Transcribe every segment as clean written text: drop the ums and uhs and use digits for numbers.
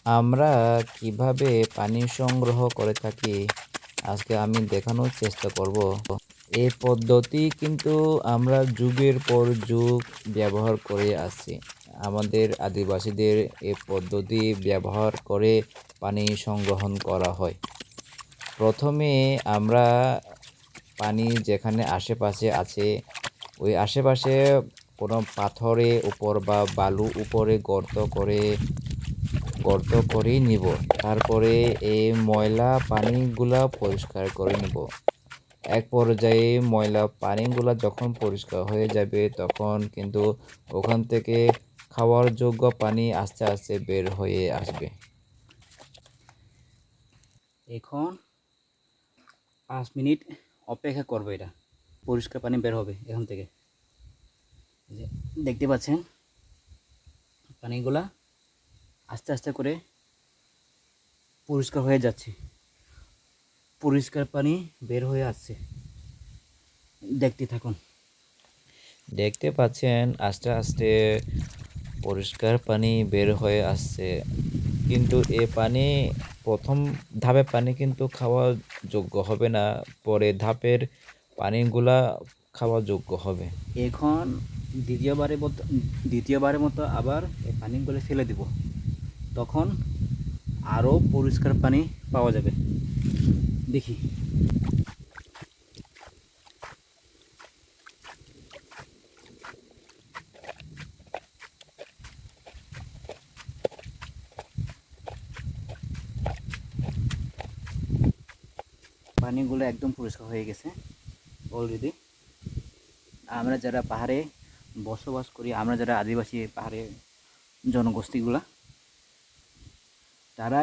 আমরা কিভাবে পানি সংগ্রহ করে থাকি আজকে আমি দেখানোর চেষ্টা করব। এই পদ্ধতি কিন্তু আমরা যুগের পর যুগ ব্যবহার করে আসছি। আমাদের আদিবাসীদের এই পদ্ধতি ব্যবহার করে পানি সংগ্রহণ করা হয়। প্রথমে আমরা পানি যেখানে আশেপাশে আছে ওই আশেপাশে কোনো পাথরের উপর বা বালু উপরে গর্ত করেই নিব। তারপরে এই ময়লা পানিগুলা পরিষ্কার করে নিব। এক পর্যায়ে ময়লা পানিগুলা যখন পরিষ্কার হয়ে যাবে তখন কিন্তু ওখান থেকে খাওয়ার যোগ্য পানি আস্তে আস্তে বের হয়ে আসবে। এখন 5 মিনিট অপেক্ষা করবো, এটা পরিষ্কার পানি বের হবে এখান থেকে। এই যে দেখতে পাচ্ছেন পানিগুলা আস্তে আস্তে করে পরিষ্কার হয়ে যাচ্ছে, পরিষ্কার পানি বের হয়ে আসছে, দেখতে থাকুন। দেখতে পাচ্ছেন আস্তে আস্তে পরিষ্কার পানি বের হয়ে আসছে, কিন্তু এ পানি প্রথম ধাপের পানি কিন্তু খাওয়া যোগ্য হবে না, পরে ধাপের পানিগুলা খাওয়া যোগ্য হবে। এখন দ্বিতীয়বারের মতো আবার এই পানিগুলো ফেলে দিব, তখন আরও পরিষ্কার পানি পাওয়া যাবে। দেখি, পানিগুলো একদম পরিষ্কার হয়ে গেছে অলরেডি। আমরা যারা পাহাড়ে বসবাস করি, আমরা যারা আদিবাসী পাহাড়ে জনগোষ্ঠীগুলা, তারা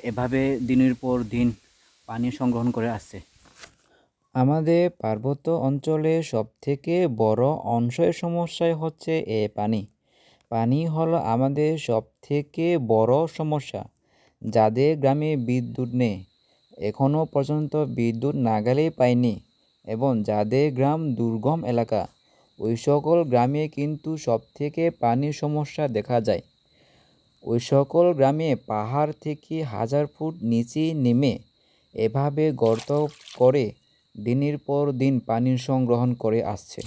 এভাবে দিনের পর দিন পানি সংগ্রহণ করে আসছে। আমাদের পার্বত্য অঞ্চলে সবথেকে বড় অংশের সমস্যাই হচ্ছে এ পানি। পানি হলো আমাদের সবথেকে বড় সমস্যা। যাদের গ্রামে বিদ্যুৎ নেই, এখনও পর্যন্ত বিদ্যুৎ নাগালেই পায়নি, এবং যাদের গ্রাম দুর্গম এলাকা, ওই সকল গ্রামে কিন্তু সবথেকে পানির সমস্যা দেখা যায়। ওই সকল গ্রামে পাহাড় থেকে 1000 ফুট নিচে নেমে এভাবে গর্ত করে দিনের পর দিন পানি সংগ্রহণ করে আসছে।